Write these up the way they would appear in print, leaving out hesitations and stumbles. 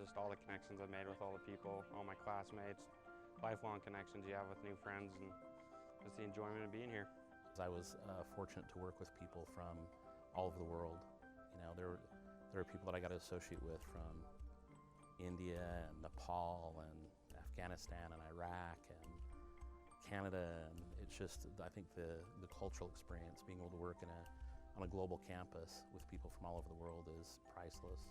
just all the connections I've made with all the people, all my classmates, lifelong connections you have with new friends, and just the enjoyment of being here. I was fortunate to work with people from all over the world. You know, there are people that I got to associate with from India and Nepal and Afghanistan and Iraq and Canada, and it's just, I think the cultural experience, being able to work on a global campus with people from all over the world is priceless.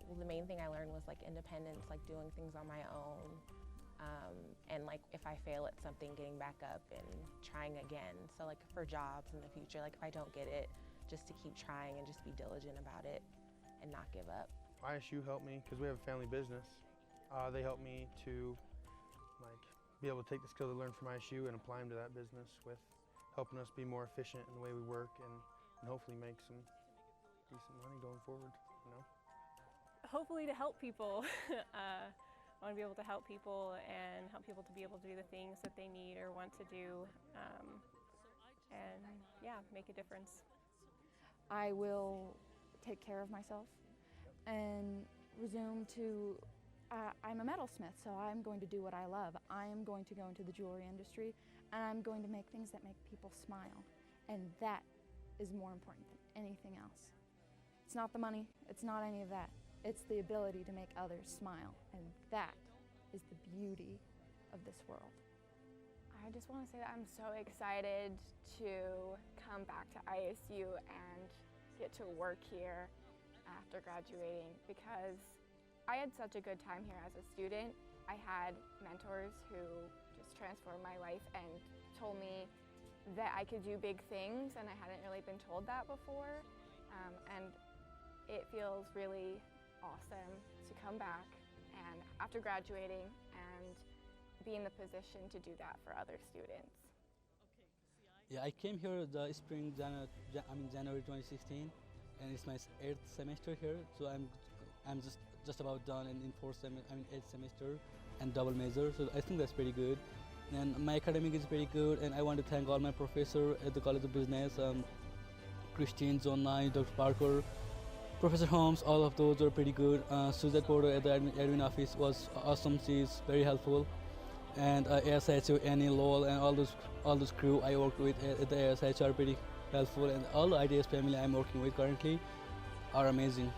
Well, the main thing I learned was like independence, like doing things on my own, and like if I fail at something, getting back up and trying again. So like for jobs in the future, like if I don't get it, just to keep trying and just be diligent about it and not give up. ISU helped me because we have a family business. They helped me to be able to take the skills I learned from ISU and apply them to that business, with helping us be more efficient in the way we work and hopefully make some decent money going forward, you know? Hopefully to help people. I want to be able to help people and help people to be able to do the things that they need or want to do, and yeah, make a difference. I will take care of myself and resume to, I'm a metalsmith, so I'm going to do what I love. I am going to go into the jewelry industry, and I'm going to make things that make people smile. And that is more important than anything else. It's not the money, it's not any of that. It's the ability to make others smile, and that is the beauty of this world. I just want to say that I'm so excited to come back to ISU and get to work here after graduating, because I had such a good time here as a student. I had mentors who just transformed my life and told me that I could do big things, and I hadn't really been told that before. And it feels really awesome to come back and after graduating and be in the position to do that for other students. Yeah, I came here the spring January 2016, and it's my 8th semester here. So I'm just about done in 8th semester and double major. So I think that's pretty good. And my academic is very good, and I want to thank all my professors at the College of Business, Christine, Zone 9, Dr. Parker, Professor Holmes, all of those are pretty good. Suzette Porter at the admin office was awesome. She's very helpful. And ASHO, Annie, Lowell, and all those crew I worked with at the ASH are pretty helpful. And all the IDS family I'm working with currently are amazing.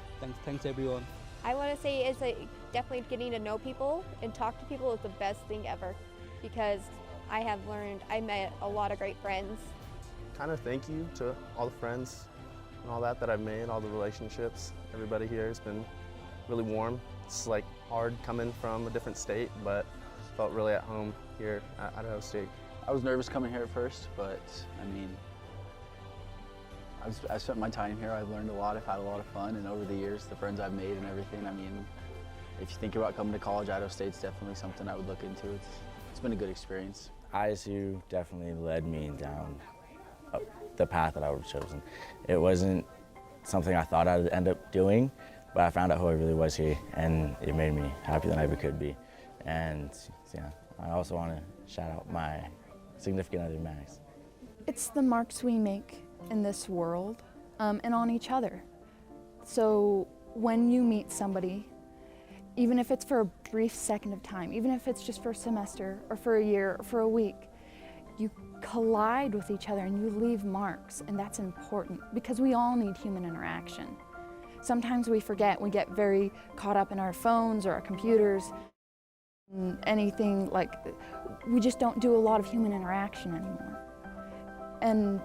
Thanks everyone. I want to say is definitely getting to know people and talk to people is the best thing ever, because I met a lot of great friends. Kind of thank you to all the friends and all that I've made, all the relationships. Everybody here has been really warm. It's like hard coming from a different state, but felt really at home here at Idaho State. I was nervous coming here at first, but I mean, I spent my time here. I've learned a lot. I've had a lot of fun, and over the years, the friends I've made and everything. I mean, if you think about coming to college, Idaho State's definitely something I would look into. It's been a good experience. ISU definitely led me down the path that I would have chosen. It wasn't something I thought I'd end up doing, but I found out who I really was here, and it made me happier than I ever could be. And yeah, I also want to shout out my significant other, Max. It's the marks we make in this world and on each other. So when you meet somebody, even if it's for a brief second of time, even if it's just for a semester or for a year or for a week, you collide with each other and you leave marks, and that's important because we all need human interaction. Sometimes we forget, we get very caught up in our phones or our computers, anything like, we just don't do a lot of human interaction anymore. And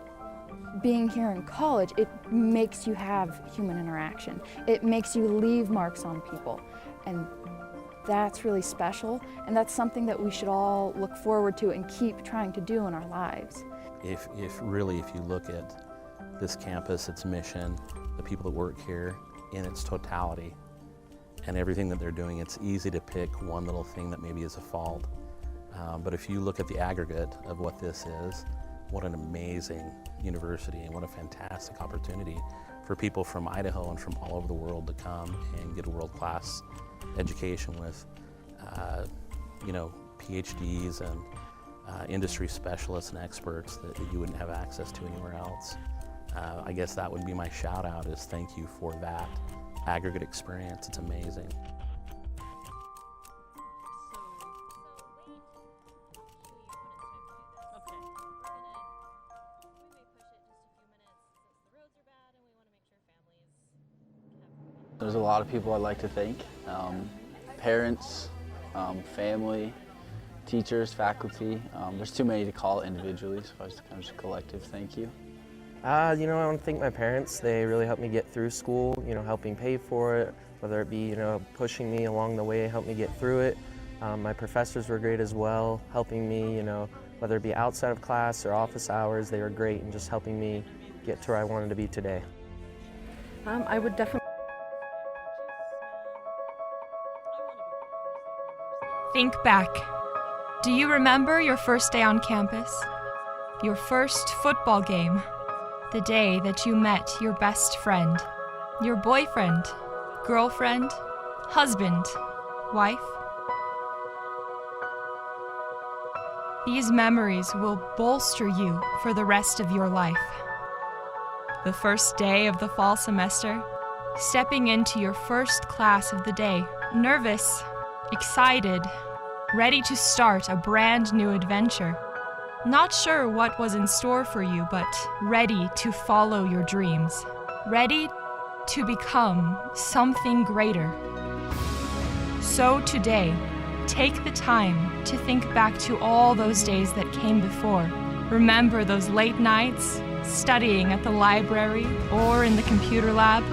being here in college, it makes you have human interaction. It makes you leave marks on people, and that's really special, and that's something that we should all look forward to and keep trying to do in our lives. If you look at this campus, its mission, the people that work here in its totality, and everything that they're doing, it's easy to pick one little thing that maybe is a fault. But if you look at the aggregate of what this is, what an amazing university and what a fantastic opportunity for people from Idaho and from all over the world to come and get a world-class education with, PhDs and industry specialists and experts that you wouldn't have access to anywhere else. I guess that would be my shout out, is thank you for that aggregate experience. It's amazing. There's a lot of people I'd like to thank. Parents, family, teachers, faculty. There's too many to call individually, so I just kind of just a collective thank you. You know, I want to thank my parents. They really helped me get through school, you know, helping pay for it, whether it be, you know, pushing me along the way, helped me get through it. My professors were great as well, helping me, you know, whether it be outside of class or office hours, they were great in just helping me get to where I wanted to be today. I would definitely. Think back. Do you remember your first day on campus? Your first football game? The day that you met your best friend? Your boyfriend? Girlfriend? Husband? Wife? These memories will bolster you for the rest of your life. The first day of the fall semester, stepping into your first class of the day, nervous, excited, ready to start a brand new adventure. Not sure what was in store for you, but ready to follow your dreams. Ready to become something greater. So today, take the time to think back to all those days that came before. Remember those late nights, studying at the library or in the computer lab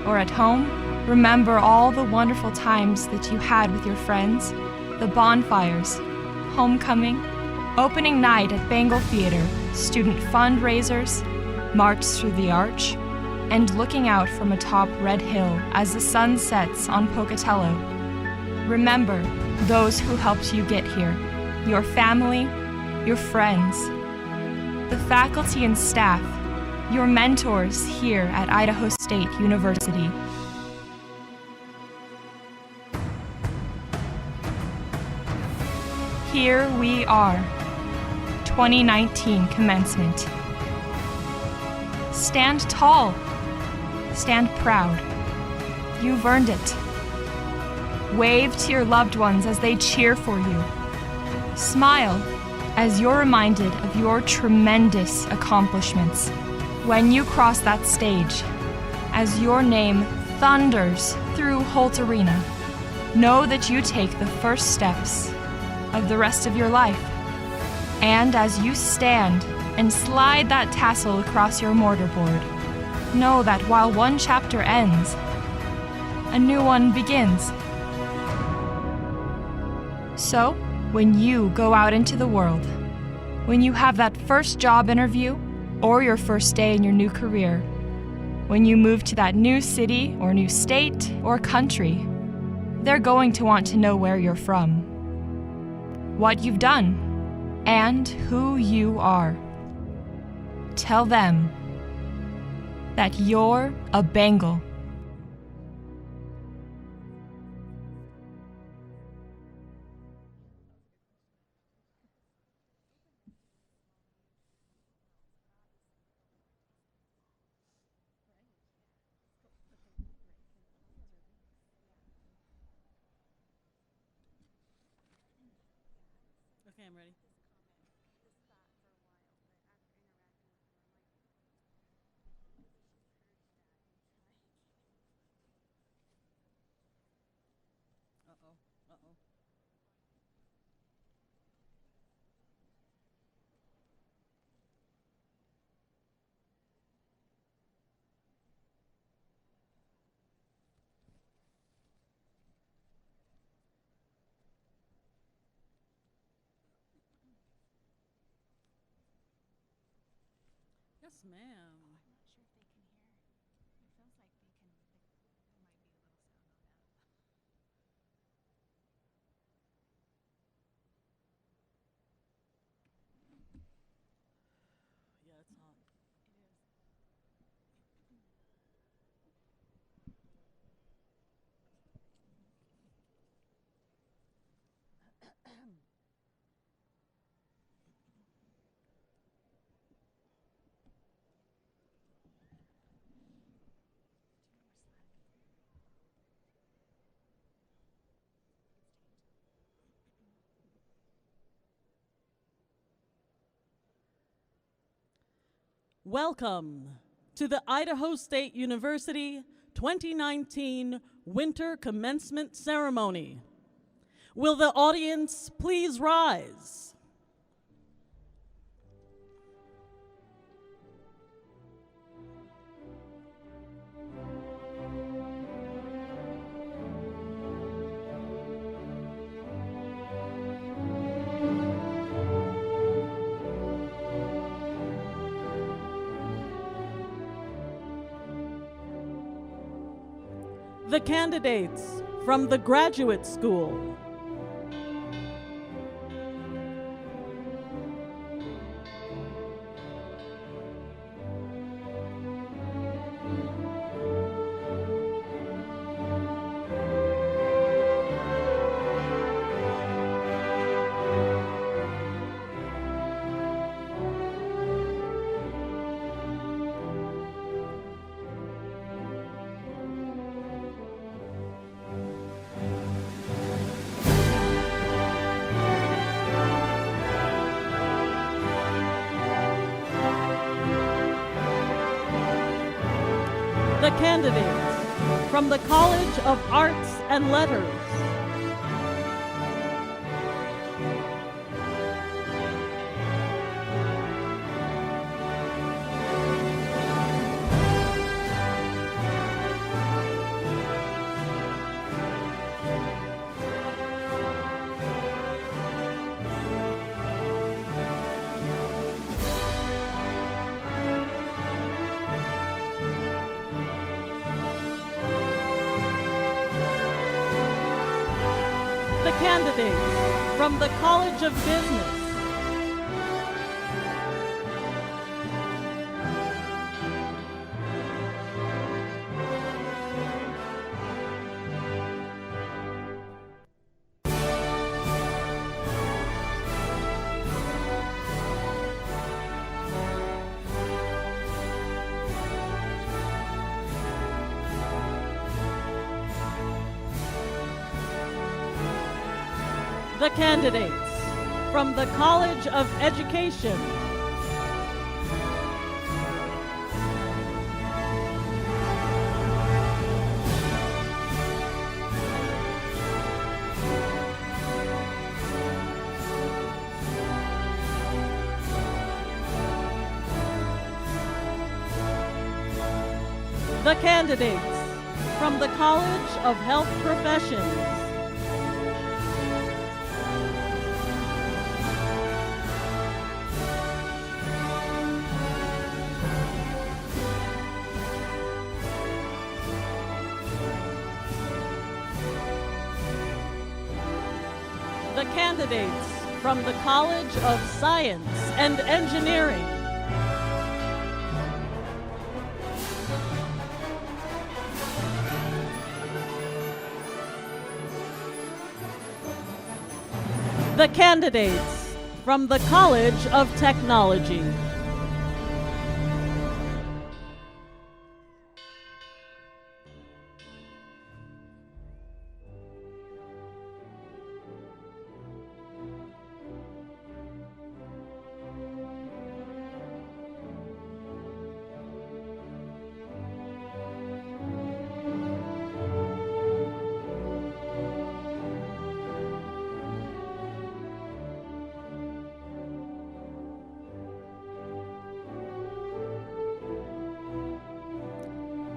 or at home. Remember all the wonderful times that you had with your friends, the bonfires, homecoming, opening night at Bengal Theater, student fundraisers, March Through the Arch, and looking out from atop Red Hill as the sun sets on Pocatello. Remember those who helped you get here, your family, your friends, the faculty and staff, your mentors here at Idaho State University. Here we are, 2019 commencement. Stand tall, stand proud. You've earned it. Wave to your loved ones as they cheer for you. Smile as you're reminded of your tremendous accomplishments. When you cross that stage, as your name thunders through Holt Arena, know that you take the first steps of the rest of your life. And as you stand and slide that tassel across your mortarboard, know that while one chapter ends, a new one begins. So, when you go out into the world, when you have that first job interview or your first day in your new career, when you move to that new city or new state or country, they're going to want to know where you're from, what you've done, and who you are. Tell them that you're a Bengal. Okay, I'm ready. Uh-oh, uh-oh. Yes, ma'am. Yeah, it's hot. Welcome to the Idaho State University 2019 Winter Commencement Ceremony. Will the audience please rise? The candidates from the Graduate School. The candidates from the College of Arts and Letters. The candidates from the College of Business. The candidates from the College of Education. The candidates from the College of Health Professions. The candidates from the College of Science and Engineering. The candidates from the College of Technology.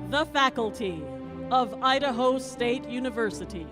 The faculty of Idaho State University.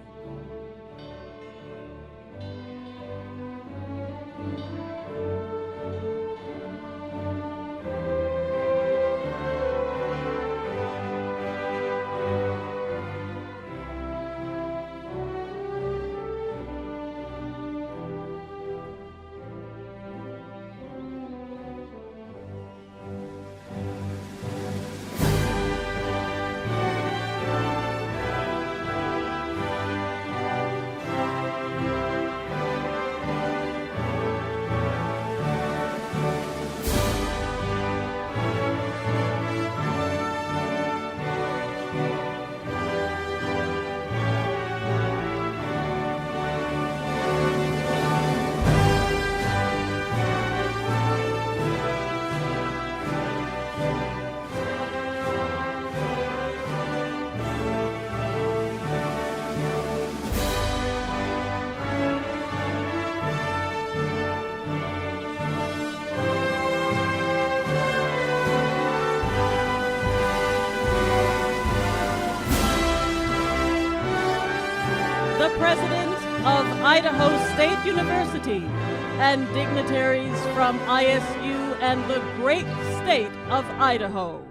the president of Idaho State University, and dignitaries from ISU and the great state of Idaho.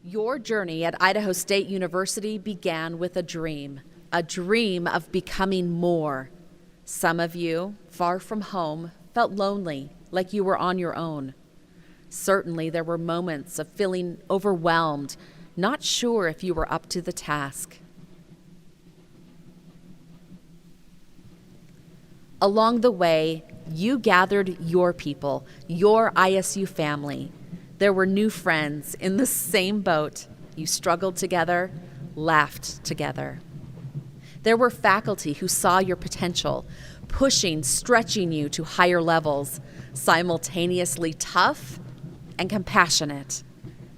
Your journey at Idaho State University began with a dream of becoming more. Some of you, far from home, felt lonely, like you were on your own. Certainly, there were moments of feeling overwhelmed, not sure if you were up to the task. Along the way, you gathered your people, your ISU family. There were new friends in the same boat. You struggled together, laughed together. There were faculty who saw your potential, pushing, stretching you to higher levels, simultaneously tough and compassionate.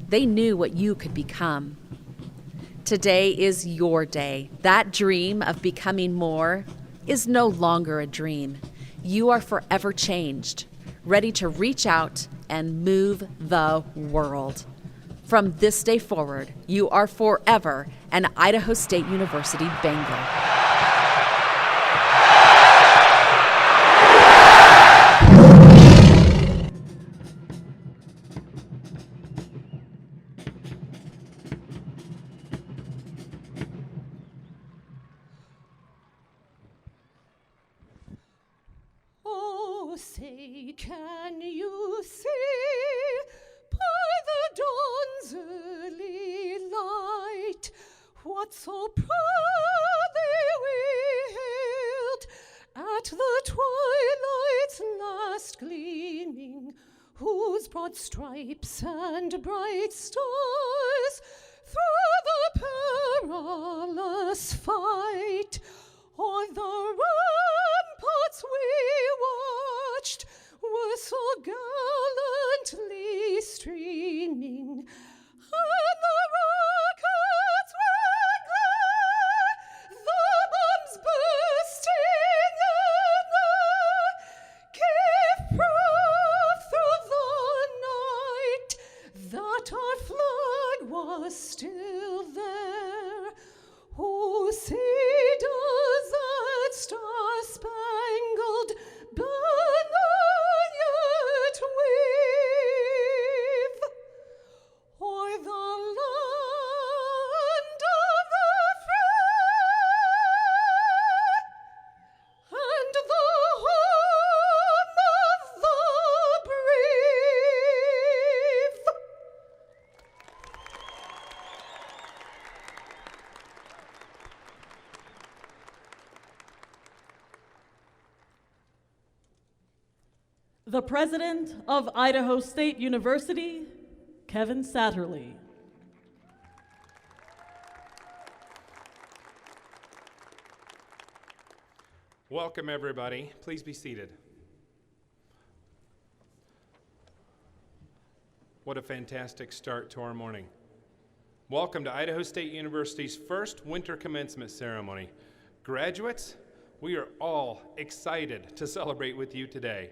They knew what you could become. Today is your day. That dream of becoming more is no longer a dream. You are forever changed, ready to reach out and move the world. From this day forward, you are forever an Idaho State University Bengal. Oh, say, can you see by the dawn's early light what so proudly we hailed at the twilight's last gleaming, whose broad stripes and bright stars through the perilous fight o'er the ramparts we watched were so gallantly streaming, and the rockets were glad, the bombs bursting in the gave proof through the night that our flag was still there. Oh, say does that star-spangled banner yet wave the president of Idaho State University, Kevin Satterlee. Welcome, everybody. Please be seated. What a fantastic start to our morning. Welcome to Idaho State University's first winter commencement ceremony. Graduates, we are all excited to celebrate with you today.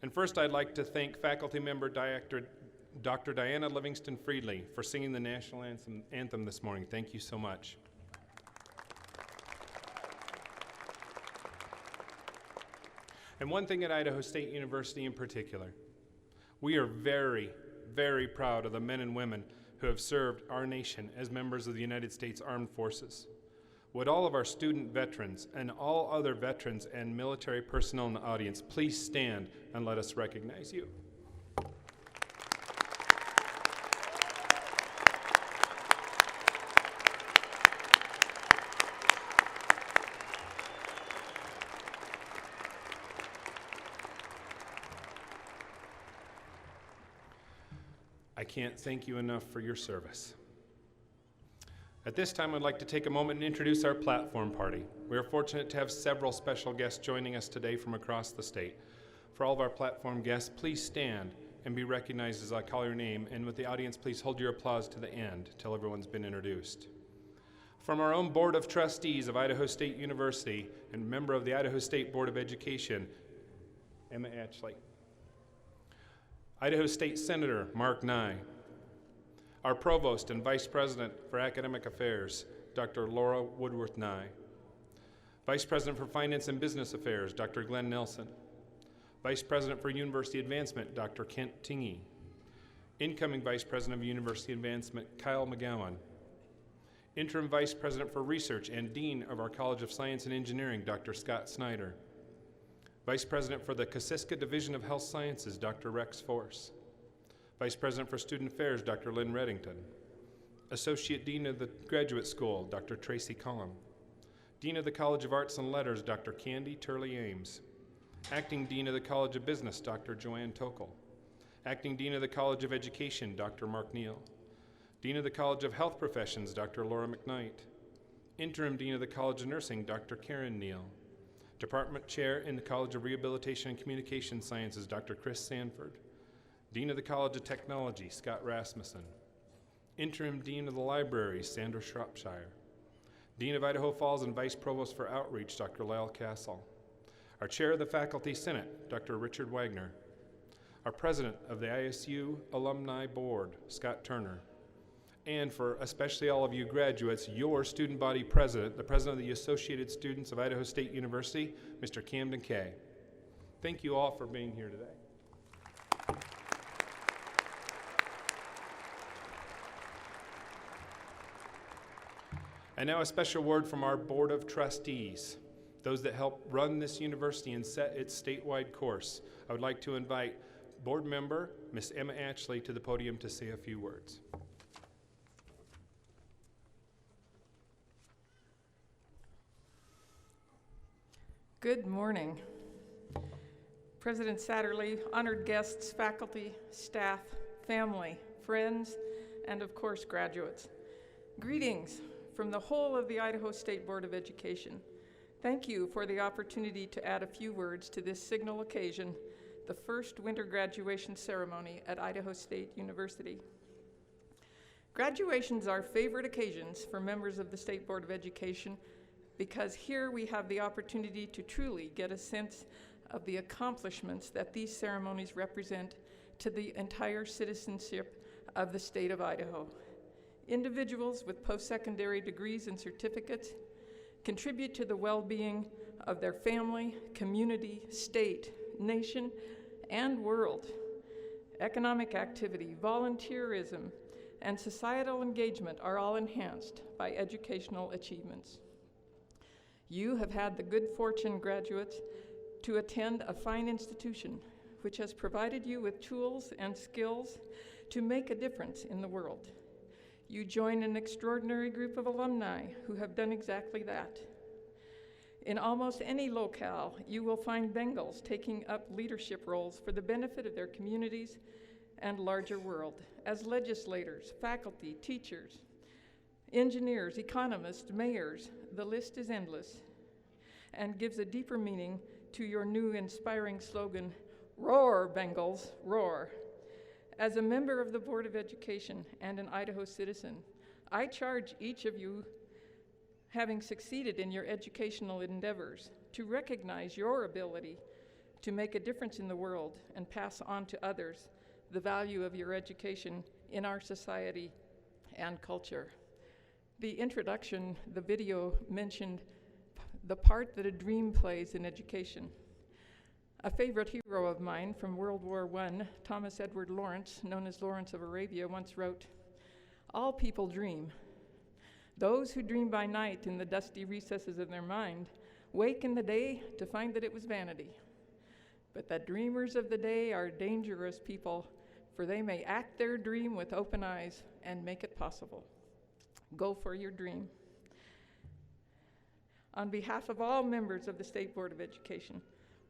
And first, I'd like to thank faculty member Dr. Diana Livingston Friedley for singing the national anthem this morning. Thank you so much. And one thing at Idaho State University in particular, we are very, very proud of the men and women who have served our nation as members of the United States Armed Forces. Would all of our student veterans and all other veterans and military personnel in the audience please stand and let us recognize you. I can't thank you enough for your service. At this time, I'd like to take a moment and introduce our platform party. We are fortunate to have several special guests joining us today from across the state. For all of our platform guests, please stand and be recognized as I call your name, and with the audience, please hold your applause to the end till everyone's been introduced. From our own Board of Trustees of Idaho State University and member of the Idaho State Board of Education, Emma Atchley. Idaho State Senator Mark Nye. Our Provost and Vice President for Academic Affairs, Dr. Laura Woodworth Nye. Vice President for Finance and Business Affairs, Dr. Glenn Nelson. Vice President for University Advancement, Dr. Kent Tingey. Incoming Vice President of University Advancement, Kyle McGowan. Interim Vice President for Research and Dean of our College of Science and Engineering, Dr. Scott Snyder. Vice President for the Kosiska Division of Health Sciences, Dr. Rex Force. Vice President for Student Affairs, Dr. Lynn Reddington. Associate Dean of the Graduate School, Dr. Tracy Collum. Dean of the College of Arts and Letters, Dr. Candy Turley Ames. Acting Dean of the College of Business, Dr. Joanne Tokel. Acting Dean of the College of Education, Dr. Mark Neal. Dean of the College of Health Professions, Dr. Laura McKnight. Interim Dean of the College of Nursing, Dr. Karen Neal. Department Chair in the College of Rehabilitation and Communication Sciences, Dr. Chris Sanford. Dean of the College of Technology, Scott Rasmussen. Interim Dean of the Library, Sandra Shropshire. Dean of Idaho Falls and Vice Provost for Outreach, Dr. Lyle Castle. Our Chair of the Faculty Senate, Dr. Richard Wagner. Our President of the ISU Alumni Board, Scott Turner. And for especially all of you graduates, your student body president, the president of the Associated Students of Idaho State University, Mr. Camden Kay. Thank you all for being here today. And now a special word from our Board of Trustees, those that help run this university and set its statewide course. I would like to invite board member, Ms. Emma Atchley, to the podium to say a few words. Good morning. President Satterlee, honored guests, faculty, staff, family, friends, and of course graduates. Greetings from the whole of the Idaho State Board of Education. Thank you for the opportunity to add a few words to this signal occasion, the first winter graduation ceremony at Idaho State University. Graduations are favorite occasions for members of the State Board of Education because here we have the opportunity to truly get a sense of the accomplishments that these ceremonies represent to the entire citizenship of the state of Idaho. Individuals with post-secondary degrees and certificates contribute to the well-being of their family, community, state, nation, and world. Economic activity, volunteerism, and societal engagement are all enhanced by educational achievements. You have had the good fortune, graduates, to attend a fine institution which has provided you with tools and skills to make a difference in the world. You join an extraordinary group of alumni who have done exactly that. In almost any locale, you will find Bengals taking up leadership roles for the benefit of their communities and larger world. As legislators, faculty, teachers, engineers, economists, mayors, the list is endless and gives a deeper meaning to your new inspiring slogan, "Roar, Bengals, roar." As a member of the Board of Education and an Idaho citizen, I charge each of you, having succeeded in your educational endeavors, to recognize your ability to make a difference in the world and pass on to others the value of your education in our society and culture. The introduction, the video mentioned the part that a dream plays in education. A favorite hero of mine from World War I, Thomas Edward Lawrence, known as Lawrence of Arabia, once wrote, "All people dream. Those who dream by night in the dusty recesses of their mind wake in the day to find that it was vanity. But the dreamers of the day are dangerous people, for they may act their dream with open eyes and make it possible." Go for your dream. On behalf of all members of the State Board of Education,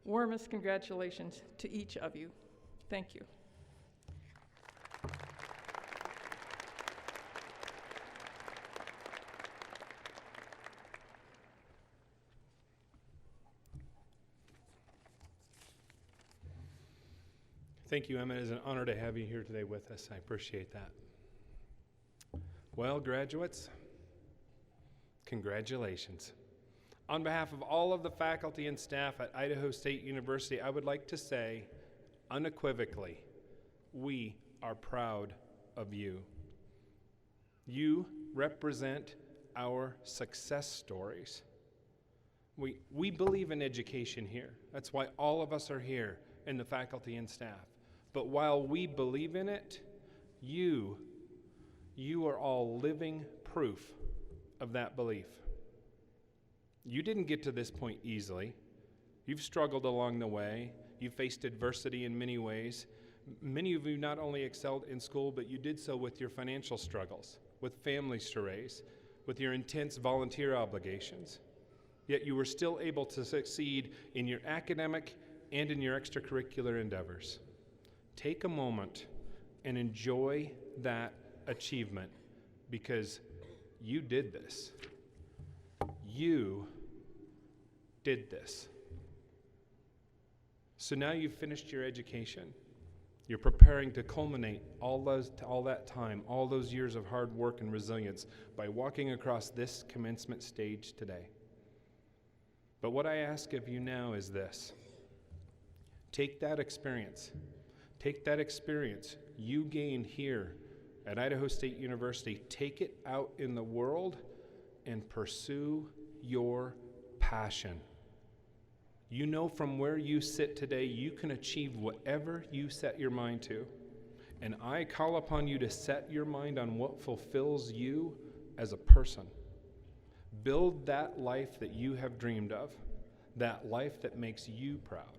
warmest congratulations to each of you. Thank you. Thank you, Emma. It is an honor to have you here today with us. I appreciate that. Well, graduates, congratulations. On behalf of all of the faculty and staff at Idaho State University, I would like to say unequivocally, we are proud of you. You represent our success stories. We believe in education here. That's why all of us are here in the faculty and staff. But while we believe in it, you are all living proof of that belief. You didn't get to this point easily. You've struggled along the way. You've faced adversity in many ways. Many of you not only excelled in school, but you did so with your financial struggles, with families to raise, with your intense volunteer obligations. Yet you were still able to succeed in your academic and in your extracurricular endeavors. Take a moment and enjoy that achievement, because you did this. You did this. So now you've finished your education. You're preparing to culminate all that time, all those years of hard work and resilience by walking across this commencement stage today. But what I ask of you now is this. Take that experience you gained here at Idaho State University, take it out in the world and pursue your passion. You know from where you sit today, you can achieve whatever you set your mind to. And I call upon you to set your mind on what fulfills you as a person. Build that life that you have dreamed of, that life that makes you proud,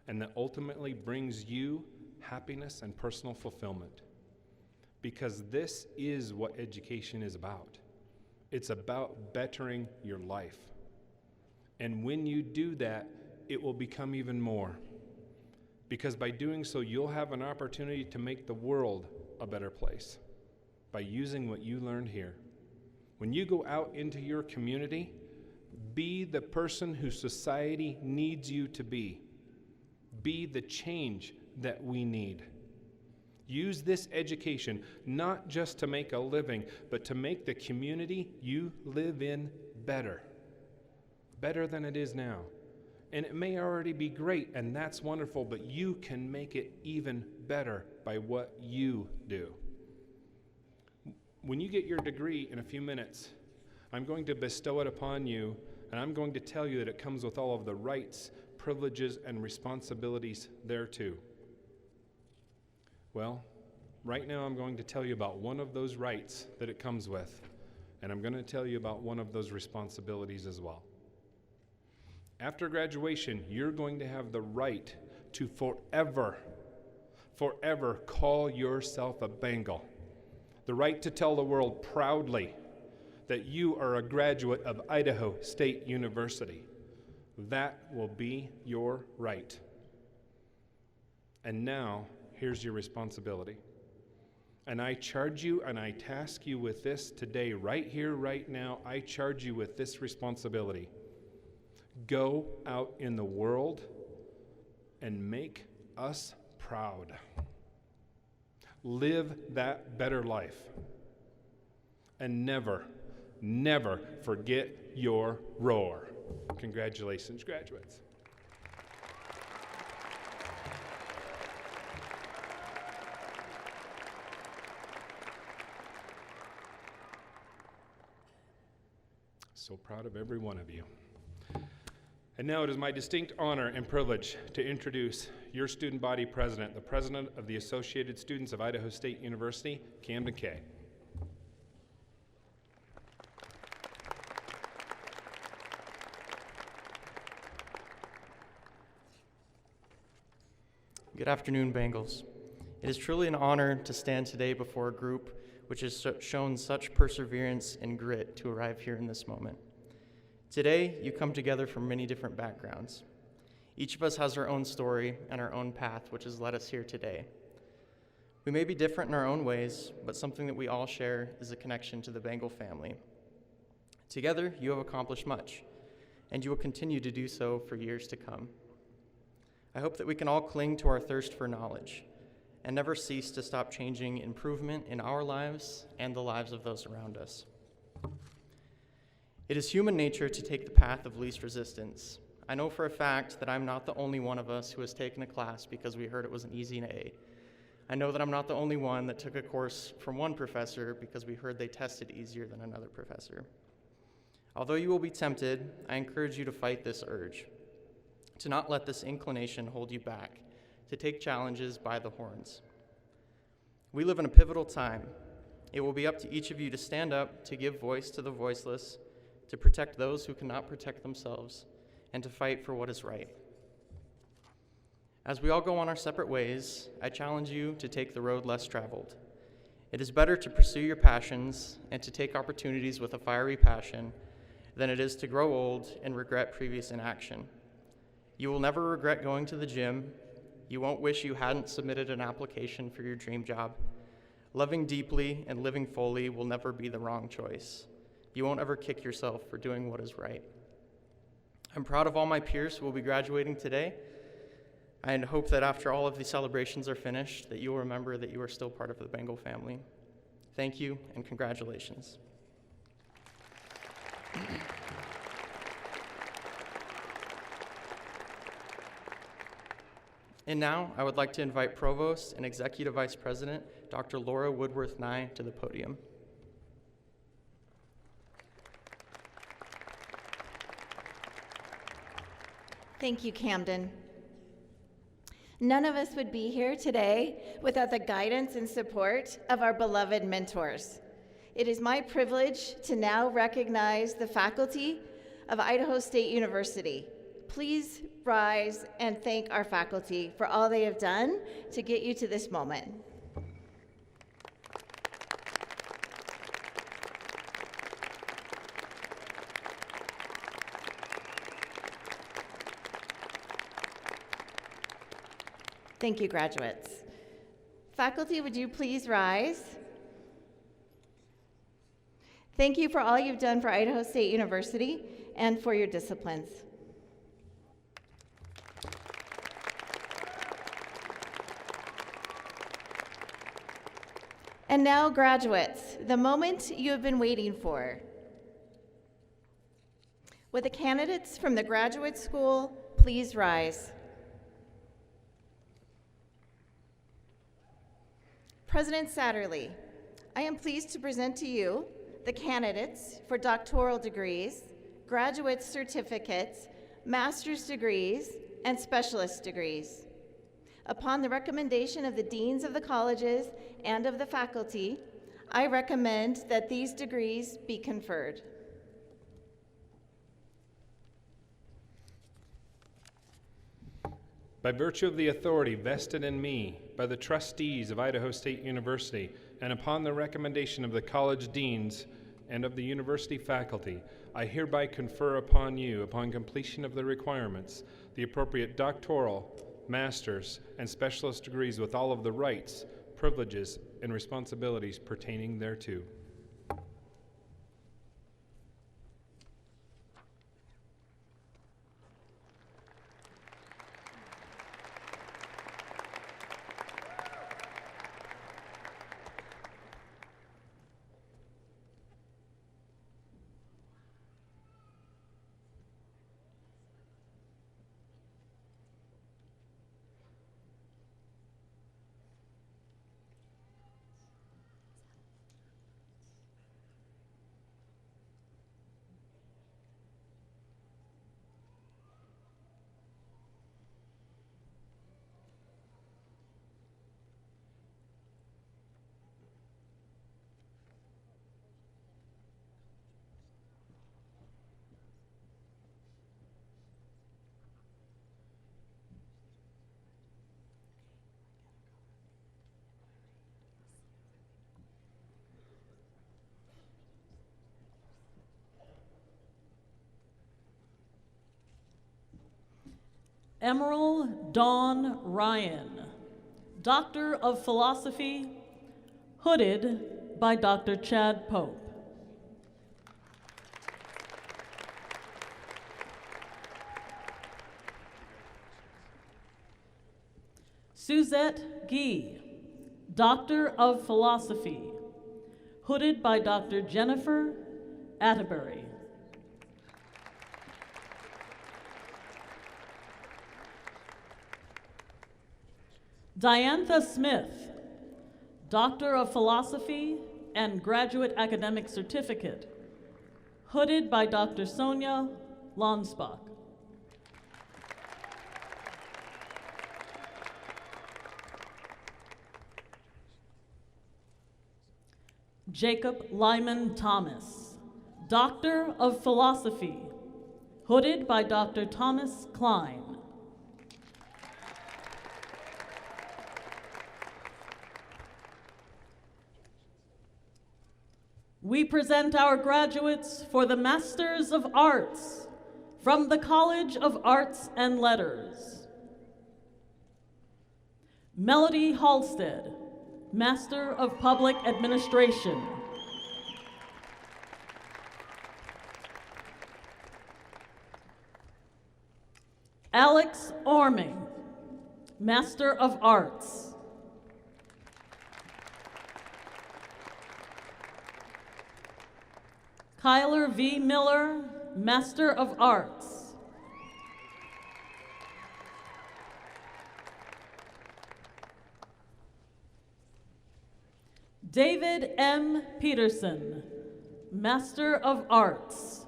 and that ultimately brings you happiness and personal fulfillment. Because this is what education is about. It's about bettering your life. And when you do that, it will become even more. Because by doing so, you'll have an opportunity to make the world a better place by using what you learned here. When you go out into your community, be the person who society needs you to be. Be the change that we need. Use this education not just to make a living, but to make the community you live in better than it is now. And it may already be great, and that's wonderful, but you can make it even better by what you do. When you get your degree in a few minutes, I'm going to bestow it upon you, and I'm going to tell you that it comes with all of the rights, privileges, and responsibilities thereto. Well, right now I'm going to tell you about one of those rights that it comes with, and I'm going to tell you about one of those responsibilities as well. After graduation, you're going to have the right to forever call yourself a Bengal. The right to tell the world proudly that you are a graduate of Idaho State University. That will be your right. And now, here's your responsibility. And I charge you and I task you with this today, right here, right now. I charge you with this responsibility. Go out in the world and make us proud. Live that better life. And never, never forget your roar. Congratulations, graduates. So proud of every one of you. And now it is my distinct honor and privilege to introduce your student body president, the president of the Associated Students of Idaho State University, Camden Kay. Good afternoon, Bengals. It is truly an honor to stand today before a group which has shown such perseverance and grit to arrive here in this moment. Today, you come together from many different backgrounds. Each of us has our own story and our own path, which has led us here today. We may be different in our own ways, but something that we all share is a connection to the Bengal family. Together, you have accomplished much, and you will continue to do so for years to come. I hope that we can all cling to our thirst for knowledge and never cease to stop changing improvement in our lives and the lives of those around us. It is human nature to take the path of least resistance. I know for a fact that I'm not the only one of us who has taken a class because we heard it was an easy A. I know that I'm not the only one that took a course from one professor because we heard they tested easier than another professor. Although you will be tempted, I encourage you to fight this urge, to not let this inclination hold you back, to take challenges by the horns. We live in a pivotal time. It will be up to each of you to stand up, to give voice to the voiceless, to protect those who cannot protect themselves, and to fight for what is right. As we all go on our separate ways, I challenge you to take the road less traveled. It is better to pursue your passions and to take opportunities with a fiery passion than it is to grow old and regret previous inaction. You will never regret going to the gym. You won't wish you hadn't submitted an application for your dream job. Loving deeply and living fully will never be the wrong choice. You won't ever kick yourself for doing what is right. I'm proud of all my peers who will be graduating today. I hope that after all of the celebrations are finished, that you will remember that you are still part of the Bengal family. Thank you and congratulations. And now, I would like to invite Provost and Executive Vice President, Dr. Laura Woodworth-Nye, to the podium. Thank you, Camden. None of us would be here today without the guidance and support of our beloved mentors. It is my privilege to now recognize the faculty of Idaho State University. Please rise and thank our faculty for all they have done to get you to this moment. Thank you, graduates. Faculty, would you please rise? Thank you for all you've done for Idaho State University and for your disciplines. And now, graduates, the moment you have been waiting for. Would the candidates from the graduate school please rise? President Satterlee, I am pleased to present to you the candidates for doctoral degrees, graduate certificates, master's degrees, and specialist degrees. Upon the recommendation of the deans of the colleges and of the faculty, I recommend that these degrees be conferred. By virtue of the authority vested in me by the trustees of Idaho State University, and upon the recommendation of the college deans and of the university faculty, I hereby confer upon you, upon completion of the requirements, the appropriate doctoral, master's, and specialist degrees with all of the rights, privileges, and responsibilities pertaining thereto. Emerald Dawn Ryan, Doctor of Philosophy, hooded by Dr. Chad Pope. Suzette Guy, Doctor of Philosophy, hooded by Dr. Jennifer Atterbury. Diantha Smith, Doctor of Philosophy and Graduate Academic Certificate, hooded by Dr. Sonia Lonsbach. Jacob Lyman Thomas, Doctor of Philosophy, hooded by Dr. Thomas Klein. We present our graduates for the Masters of Arts from the College of Arts and Letters. Melody Halstead, Master of Public Administration. Alex Orming, Master of Arts. Kyler V. Miller, Master of Arts. David M. Peterson, Master of Arts.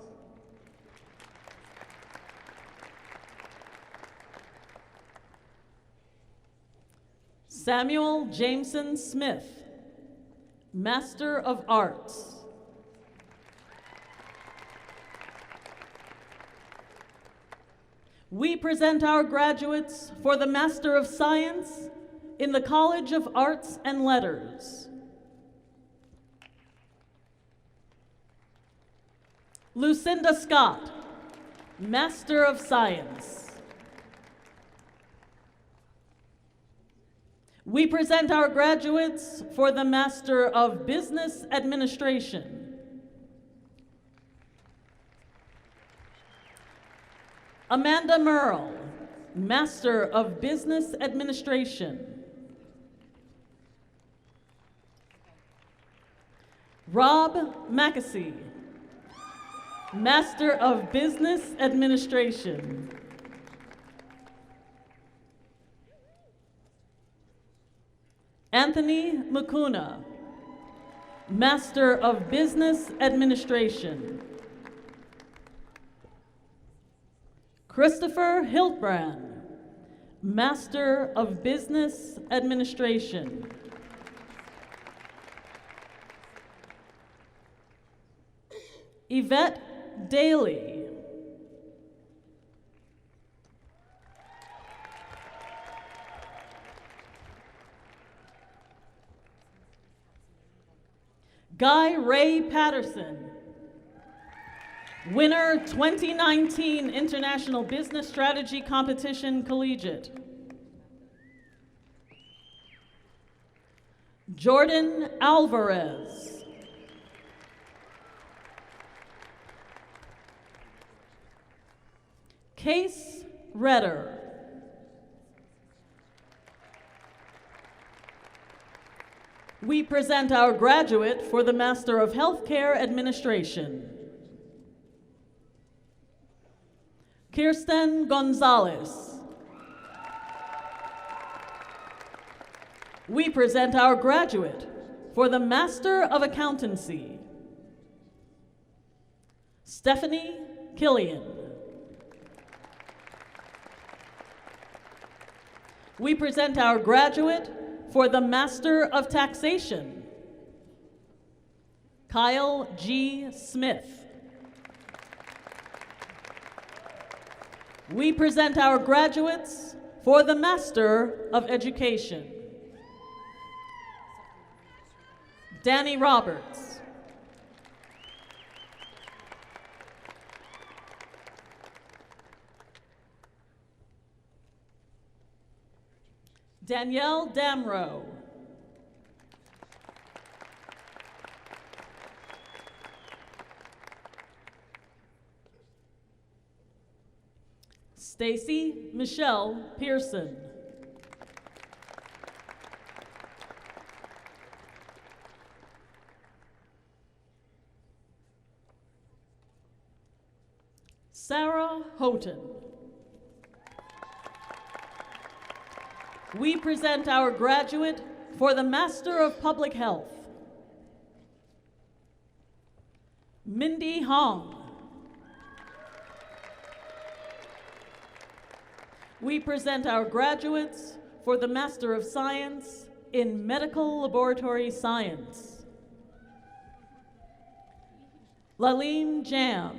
Samuel Jameson Smith, Master of Arts. We present our graduates for the Master of Science in the College of Arts and Letters. Lucinda Scott, Master of Science. We present our graduates for the Master of Business Administration. Amanda Merle, Master of Business Administration. Rob Mackesy, Master of Business Administration. Anthony Mukuna, Master of Business Administration. Christopher Hiltbrand, Master of Business Administration. Yvette Daly. Guy Ray Patterson, Winner 2019 International Business Strategy Competition Collegiate. Jordan Alvarez. Case Redder. We present our graduate for the Master of Healthcare Administration. Kirsten Gonzalez. We present our graduate for the Master of Accountancy. Stephanie Killian. We present our graduate for the Master of Taxation. Kyle G. Smith. We present our graduates for the Master of Education. Danny Roberts. Danielle Damrow. Stacy Michelle Pearson. Sarah Houghton. We present our graduate for the Master of Public Health. Mindy Hong. We present our graduates for the Master of Science in Medical Laboratory Science. Laleen Jam.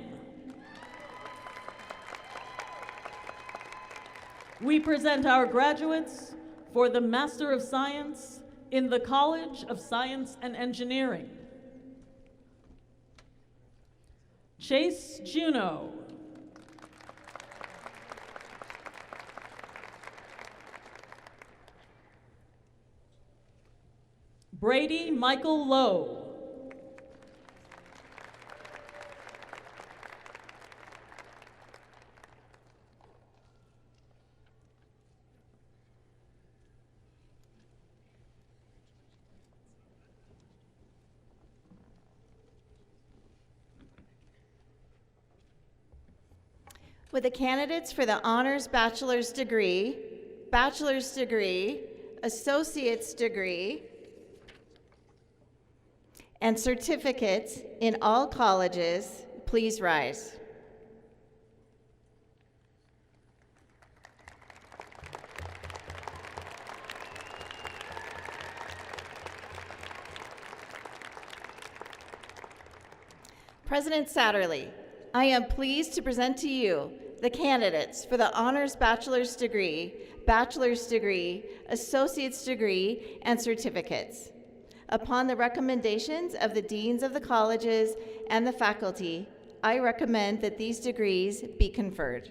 We present our graduates for the Master of Science in the College of Science and Engineering. Chase Juneau. Brady Michael Lowe. With the candidates for the Honors Bachelor's Degree, Associate's Degree, and certificates in all colleges, please rise. President Satterley, I am pleased to present to you the candidates for the Honors Bachelor's Degree, Associate's Degree, and certificates. Upon the recommendations of the deans of the colleges and the faculty, I recommend that these degrees be conferred.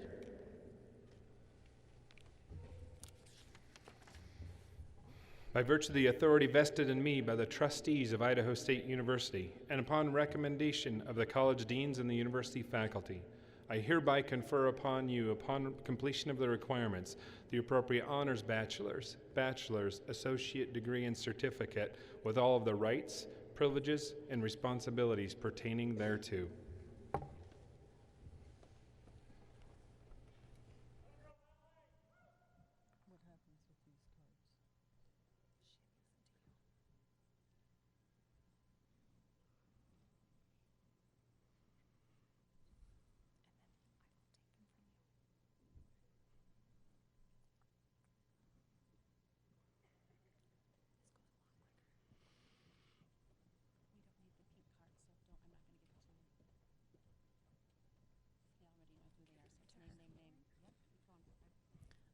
By virtue of the authority vested in me by the trustees of Idaho State University, and upon recommendation of the college deans and the university faculty, I hereby confer upon you, upon completion of the requirements, the appropriate honors bachelor's, associate degree, and certificate with all of the rights, privileges, and responsibilities pertaining thereto.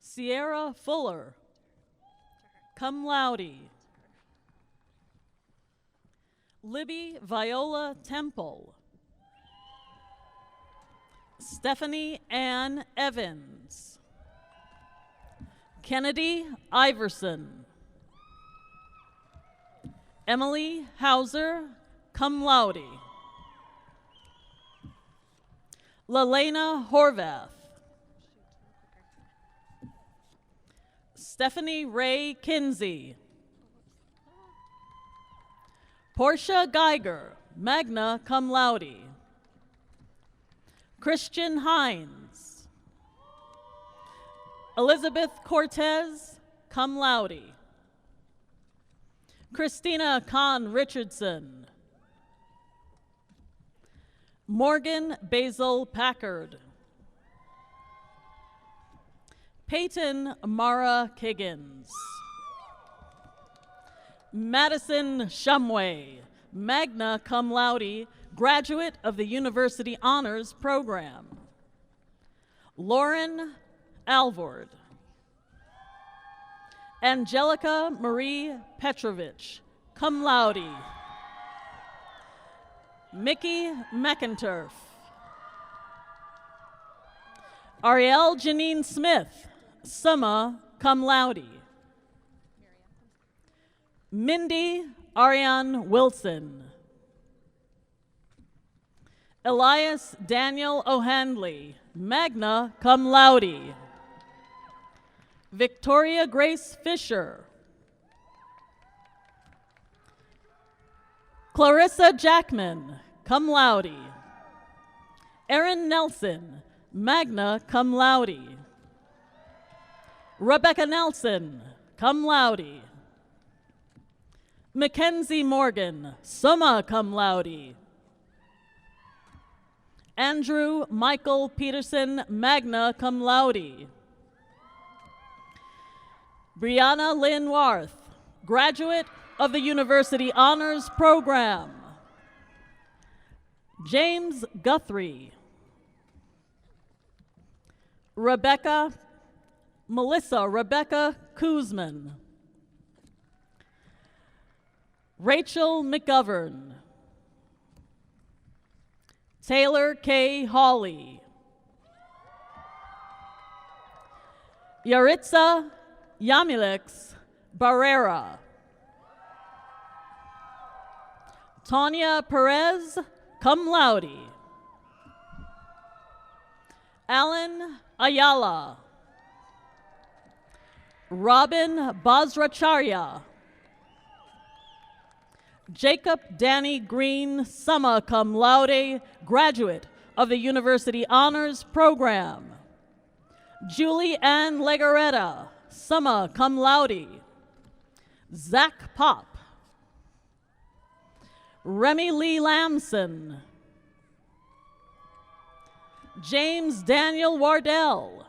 Sierra Fuller, cum laude. Libby Viola Temple. Stephanie Ann Evans. Kennedy Iverson. Emily Hauser, cum laude. Lelena Horvath. Stephanie Ray Kinsey. Portia Geiger, magna cum laude. Christian Hines. Elizabeth Cortez, cum laude. Christina Kahn Richardson. Morgan Basil Packard. Peyton Mara Kiggins. Madison Shumway, magna cum laude, graduate of the University Honors Program. Lauren Alvord. Angelica Marie Petrovich, cum laude. Mickey McInturf. Ariel Janine Smith, summa cum laude. Mindy Ariane Wilson. Elias Daniel O'Handley, magna cum laude. Victoria Grace Fisher. Clarissa Jackman, cum laude. Erin Nelson, magna cum laude. Rebecca Nelson, cum laude. Mackenzie Morgan, summa cum laude. Andrew Michael Peterson, magna cum laude. Brianna Lynn Warth, graduate of the University Honors Program. James Guthrie. Melissa Rebecca Kuzman. Rachel McGovern. Taylor K. Hawley. Yaritza Yamileks Barrera. Tanya Perez, cum laude. Alan Ayala. Robin Basracharya. Jacob Danny Green, summa cum laude, graduate of the University Honors Program. Julie Ann Legaretta, summa cum laude. Zach Pop. Remy Lee Lamson. James Daniel Wardell.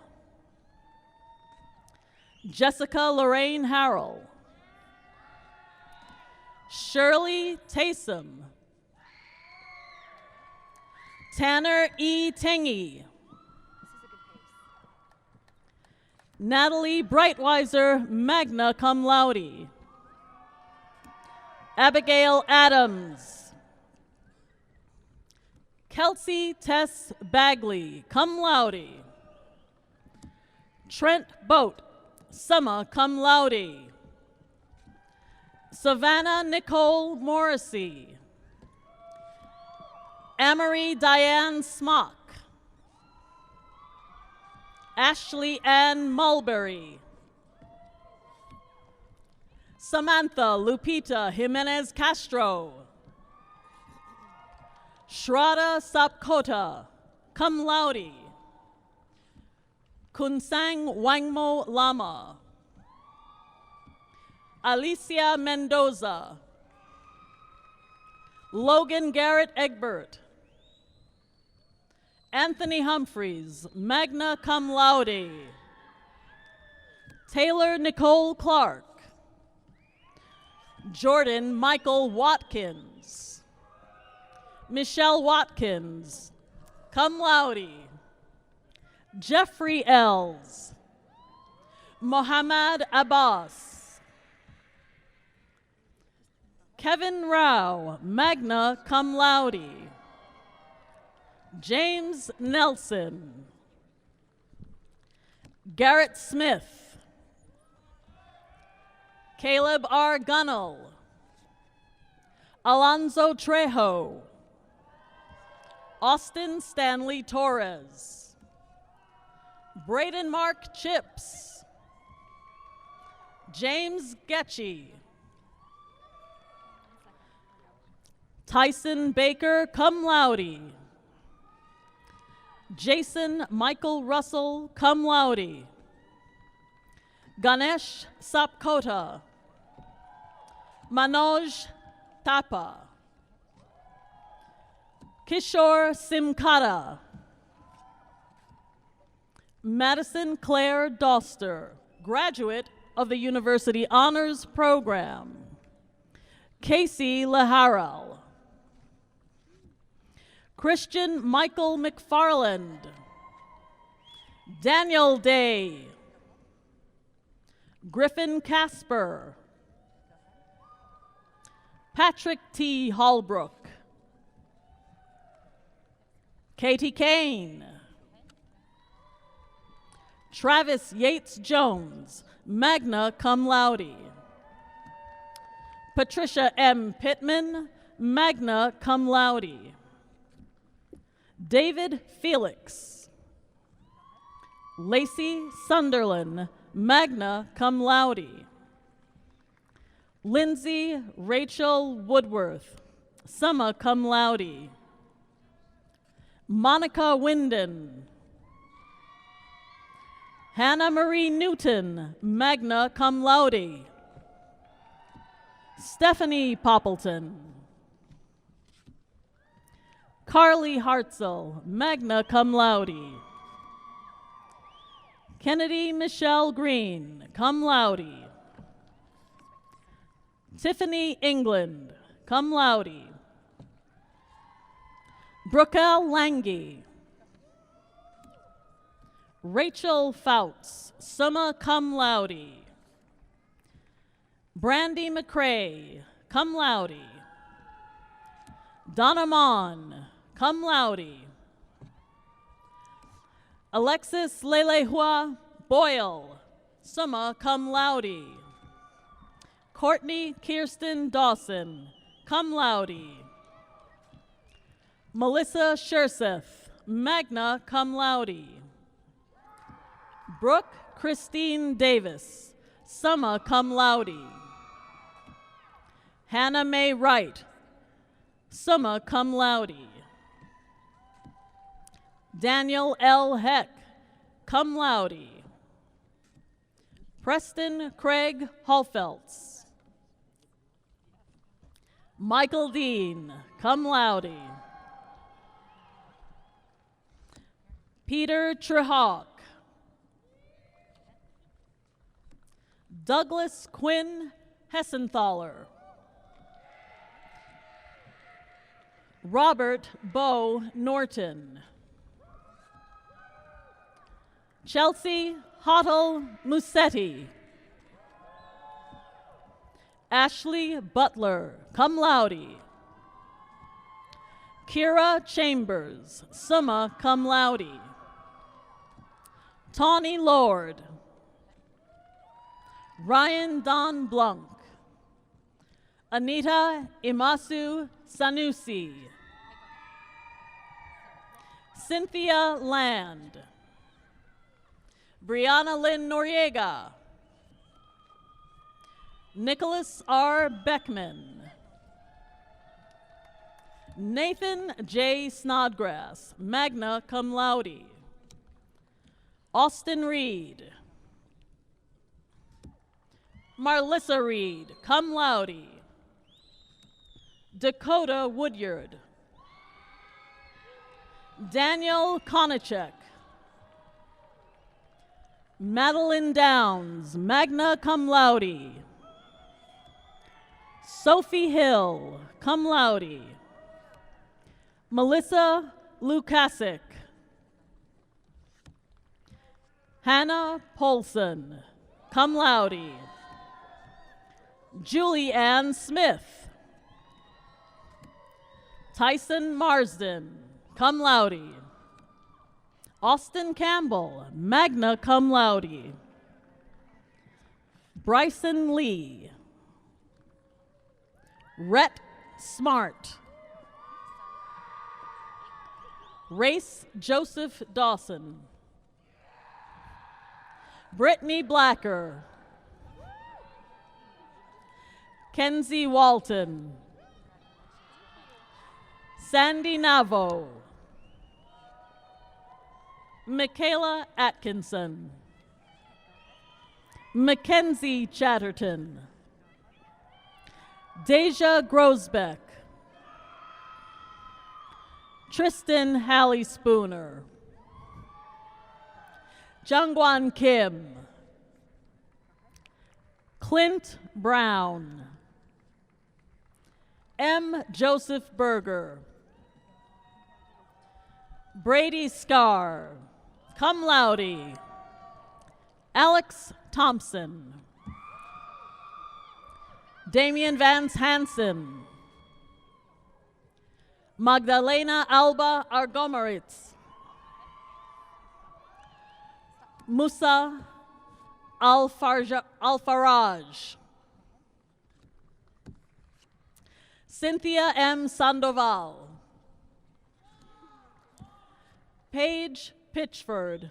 Jessica Lorraine Harrell. Shirley Taysom. Tanner E. Tengy. Natalie Breitweiser, magna cum laude. Abigail Adams. Kelsey Tess Bagley, cum laude. Trent Boat, summa cum laude. Savannah Nicole Morrissey. Amory Diane Smock. Ashley Ann Mulberry. Samantha Lupita Jimenez Castro. Shraddha Sapkota, cum laude. Kunsang Wangmo Lama. Alicia Mendoza. Logan Garrett Egbert. Anthony Humphreys, magna cum laude. Taylor Nicole Clark. Jordan Michael Watkins. Michelle Watkins, cum laude. Jeffrey Els. Mohammad Abbas. Kevin Rao, magna cum laude. James Nelson. Garrett Smith. Caleb R. Gunnell. Alonzo Trejo. Austin Stanley Torres. Braden Mark Chips. James Getchy. Tyson Baker, cum laude. Jason Michael Russell, cum laude. Ganesh Sapkota. Manoj Thapa. Kishore Simkata. Madison Claire Doster, graduate of the University Honors Program. Casey Laharal. Christian Michael McFarland. Daniel Day. Griffin Casper. Patrick T. Hallbrook. Katie Kane. Travis Yates Jones, magna cum laude. Patricia M. Pittman, magna cum laude. David Felix. Lacey Sunderland, magna cum laude. Lindsay Rachel Woodworth, summa cum laude. Monica Winden. Hannah Marie Newton, magna cum laude. Stephanie Poppleton. Carly Hartzell, magna cum laude. Kennedy Michelle Green, cum laude. Tiffany England, cum laude. Brookel Lange. Rachel Fouts, summa cum laude. Brandy McCrae, cum laude. Donna Mon, cum laude. Alexis Lelehua Boyle, summa cum laude. Courtney Kirsten Dawson, cum laude. Melissa Sherseth, magna cum laude. Brooke Christine Davis, summa cum laude. Hannah Mae Wright, summa cum laude. Daniel L. Heck, cum laude. Preston Craig Hallfelts. Michael Dean, cum laude. Peter Trehawk. Douglas Quinn Hessenthaler. Robert Bo Norton. Chelsea Hottle Musetti. Ashley Butler, cum laude. Kira Chambers, summa cum laude. Tawny Lord. Ryan Don Blanc. Anita Imasu Sanusi. Cynthia Land. Brianna Lynn Noriega. Nicholas R. Beckman. Nathan J. Snodgrass, magna cum laude. Austin Reed. Marlissa Reed, cum laude. Dakota Woodyard. Daniel Konachek. Madeline Downs, magna cum laude. Sophie Hill, cum laude. Melissa Lukasik. Hannah Polson, cum laude. Julie Ann Smith. Tyson Marsden, cum laude. Austin Campbell, magna cum laude. Bryson Lee. Rhett Smart. Race Joseph Dawson. Brittany Blacker. Kenzie Walton. Sandy Navo. Michaela Atkinson. Mackenzie Chatterton. Deja Grosbeck. Tristan Hallie Spooner. Jungwon Kim. Clint Brown. M. Joseph Berger. Brady Scar, cum laude. Alex Thompson. Damian Vance Hansen. Magdalena Alba Argomaritz. Musa Alfaraj. Cynthia M. Sandoval. Paige Pitchford.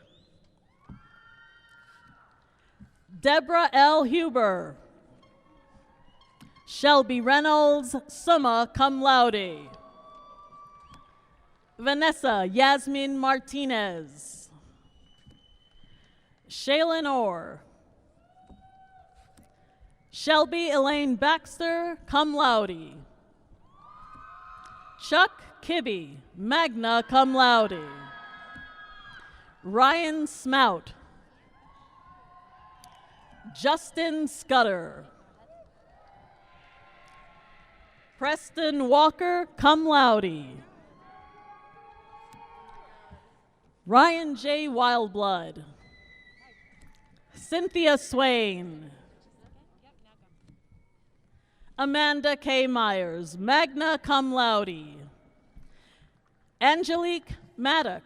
Deborah L. Huber. Shelby Reynolds, summa cum laude. Vanessa Yasmin Martinez. Shaylin Orr. Shelby Elaine Baxter, cum laude. Chuck Kibbe, magna cum laude. Ryan Smout. Justin Scudder. Preston Walker, cum laude. Ryan J. Wildblood. Cynthia Swain. Amanda K. Myers, magna cum laude. Angelique Maddock.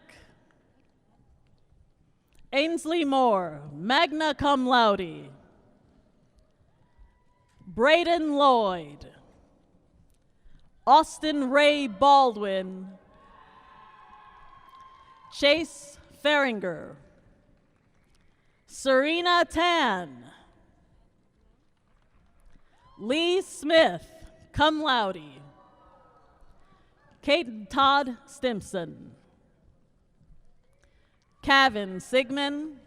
Ainsley Moore, magna cum laude. Braden Lloyd. Austin Ray Baldwin. Chase Feringer. Serena Tan. Lee Smith, cum laude. Kate Todd Stimson. Kevin Sigmund.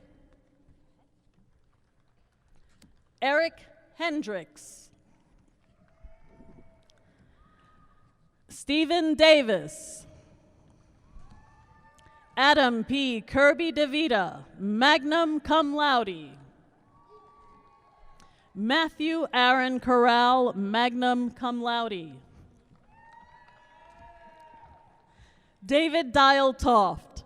Eric Hendricks. Stephen Davis. Adam P. Kirby DeVita, magna cum laude. Matthew Aaron Corral, magna cum laude. David Dial Toft.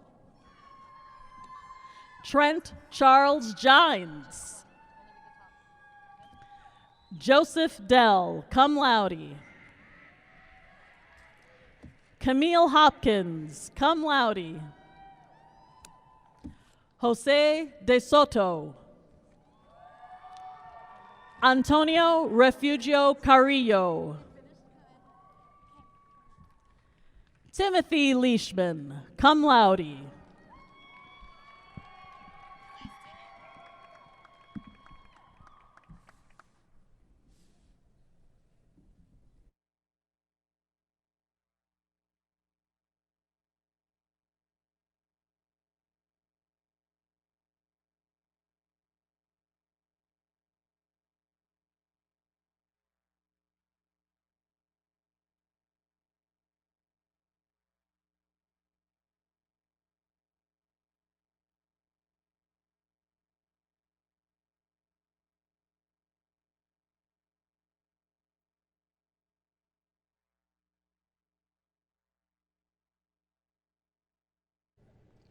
Trent Charles Gines. Joseph Dell, cum laude. Camille Hopkins, cum laude. Jose De Soto. Antonio Refugio Carrillo. Timothy Leishman, cum laude.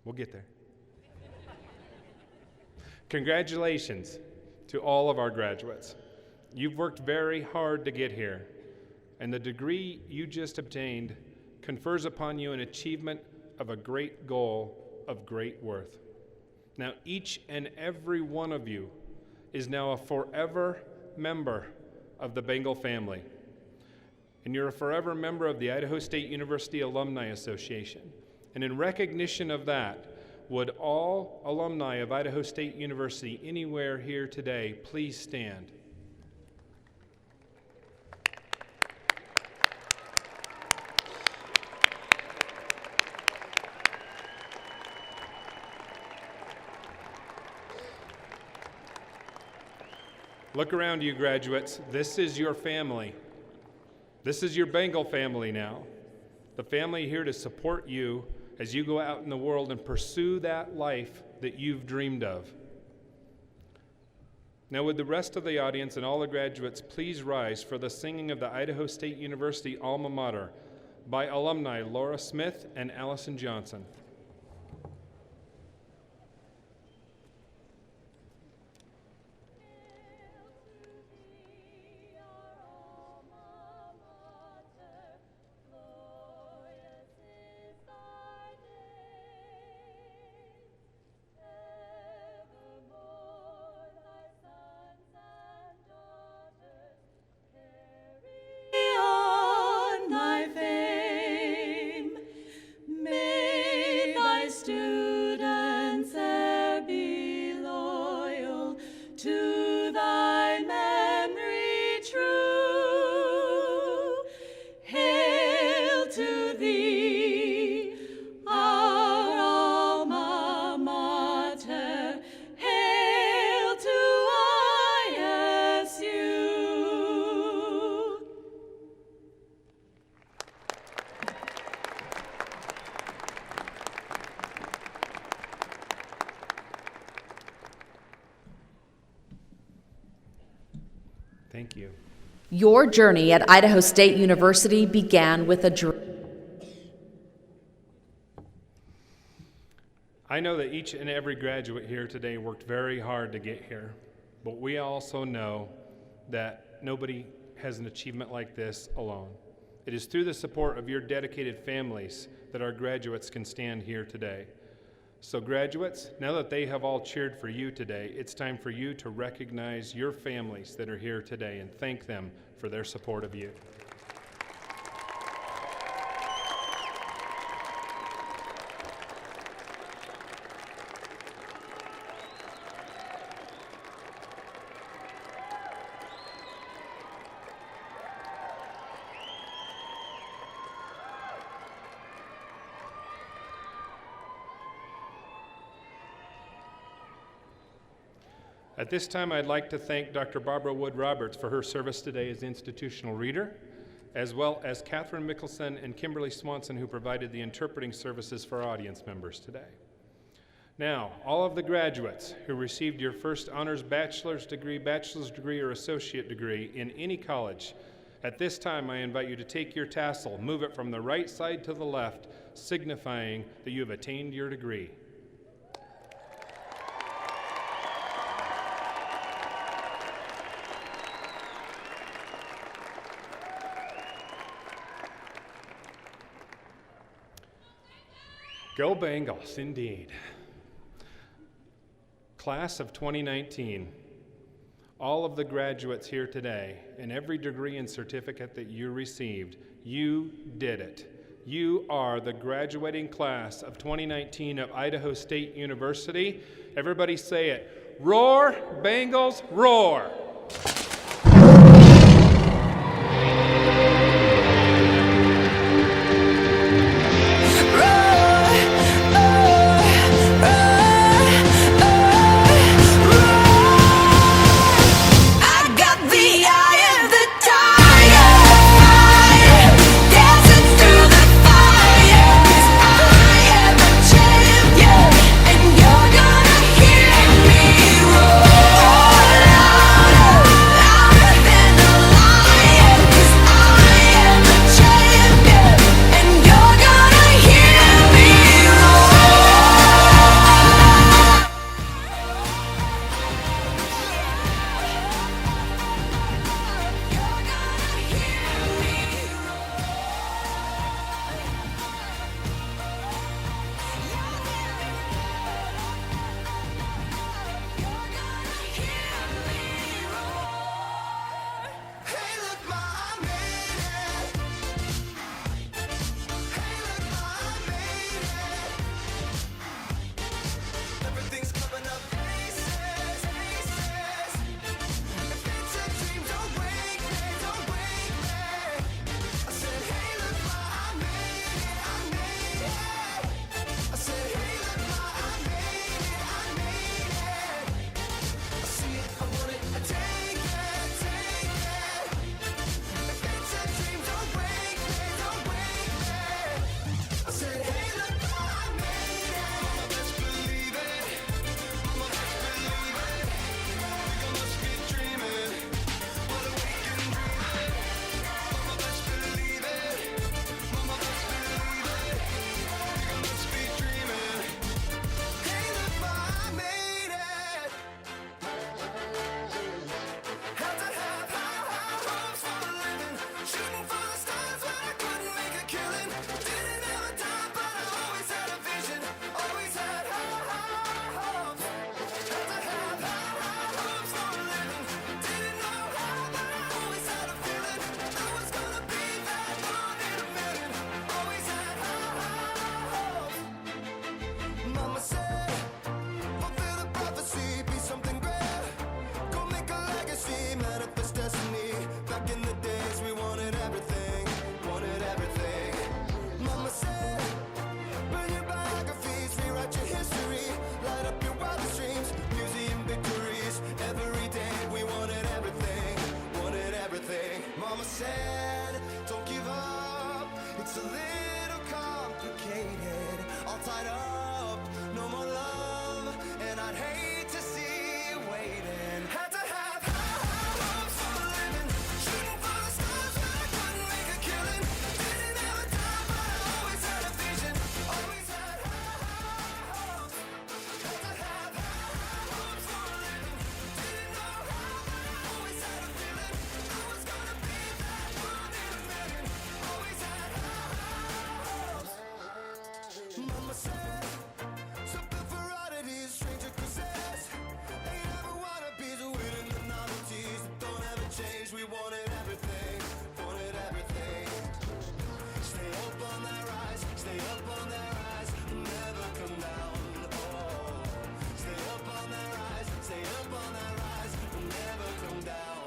We'll get there. Congratulations to all of our graduates. You've worked very hard to get here, and the degree you just obtained confers upon you an achievement of a great goal of great worth. Now, each and every one of you is now a forever member of the Bengal family. And you're a forever member of the Idaho State University Alumni Association. And in recognition of that, would all alumni of Idaho State University anywhere here today please stand? Look around you, graduates. This is your family. This is your Bengal family now. The family here to support you as you go out in the world and pursue that life that you've dreamed of. Now, would the rest of the audience and all the graduates please rise for the singing of the Idaho State University Alma Mater by alumni Laura Smith and Allison Johnson. Thank you. Your journey at Idaho State University began with a dream. I know that each and every graduate here today worked very hard to get here, but we also know that nobody has an achievement like this alone. It is through the support of your dedicated families that our graduates can stand here today. So graduates, now that they have all cheered for you today, it's time for you to recognize your families that are here today and thank them for their support of you. At this time, I'd like to thank Dr. Barbara Wood Roberts for her service today as institutional reader, as well as Catherine Mickelson and Kimberly Swanson, who provided the interpreting services for audience members today. Now, all of the graduates who received your first honors bachelor's degree, or associate degree in any college, at this time, I invite you to take your tassel, move it from the right side to the left, signifying that you have attained your degree. Go Bengals, indeed. Class of 2019, all of the graduates here today, and every degree and certificate that you received, you did it. You are the graduating class of 2019 of Idaho State University. Everybody say it. Roar, Bengals, roar! You're gonna hear me roar louder. said, don't give up. It's a little complicated, all tied up, no more love, and I'd hate to see you waiting. Had to have high hopes for a living, shooting for the stars when I couldn't make a killing. Didn't have a dime, but I always had a vision. Always had high hopes. Had to have high hopes for a living. Didn't know how, but I always had a feeling I was gonna be that one in a million. Always had high hopes. Mama said, something for oddities, stranger cruises. Ain't ever wannabes, winning the novelties that don't ever change. We wanted everything, wanted everything. Stay up on that rise, stay up on that rise, never come down. Oh, stay up on that rise, stay up on that rise, never come down.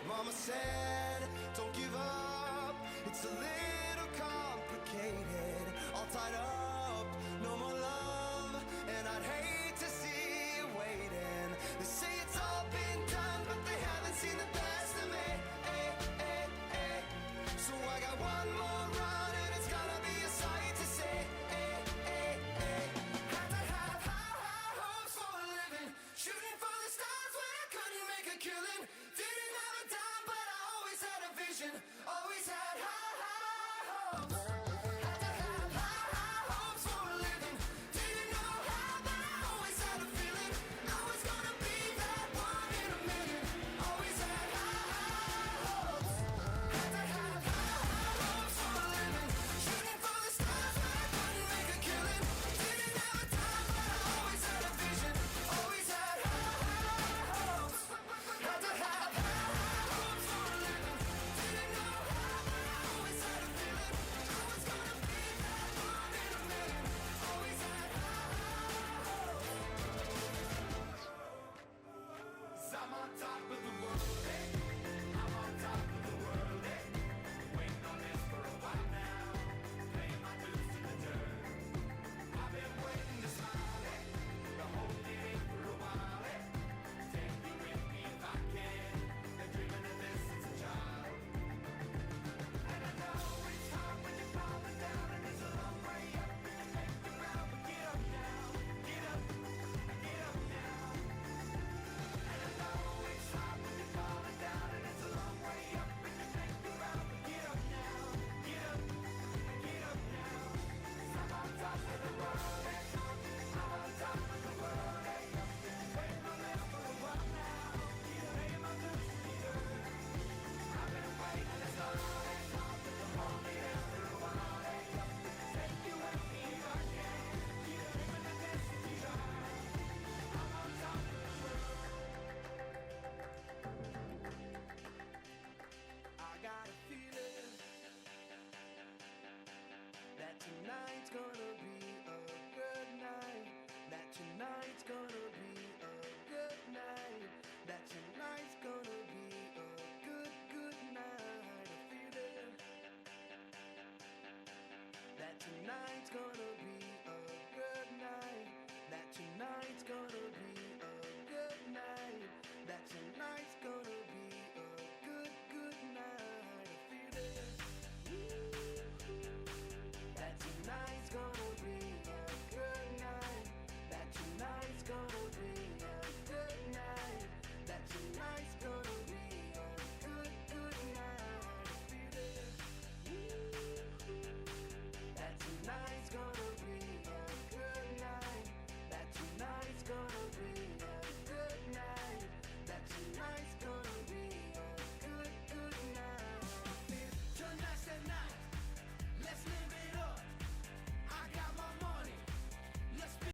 Mama said, don't give up. It's a little complicated, all tied up, no more love, and I'd hate to see you waiting. They say it's all been done, but they haven't seen the best of me. So I got one more run, and it's gonna be a sight to see. Had to have high hopes for a living, shooting for the stars when I couldn't make a killing. Didn't have a dime, but I always had a vision. Always had high hopes. Had to have high hopes for a living. Didn't know how, but I always had a feeling I was gonna be that one in a million. Always had high hopes. Had to have high hopes for a living, shooting for the stars when I couldn't make a killing. Didn't have a dime, but I always had a vision. Always had high hopes. Had to have high hopes for a living. Didn't know how, but I always had a feeling I was gonna be that one in a million. Always had high hopes. 'Cause I'm on top of the world, hey. I'm on top of the world, hey. Waiting on this for a while now, paying my dues to the dirt. I've been waiting to smile, hey, to hold it in for a while, hey. Take me with me if I can. Been dreaming of this since a child. And I know it's hard when you're falling down, and it's a long way up, and you make the ground, but get up now, get up now. And I know it's hard when you're falling down, and it's a long way up, and you make the ground, but get up now, get up now. 'Cause I'm on top of the world, hey. I'm on top of the world, hey. Waiting on this for a while now, paying my dues to the earth. I've been waiting this long, hey, to hold me down for a while, hey. Take you with me if I can. Living the destiny drive. I'm on top of the world. I got a feeling that tonight's gonna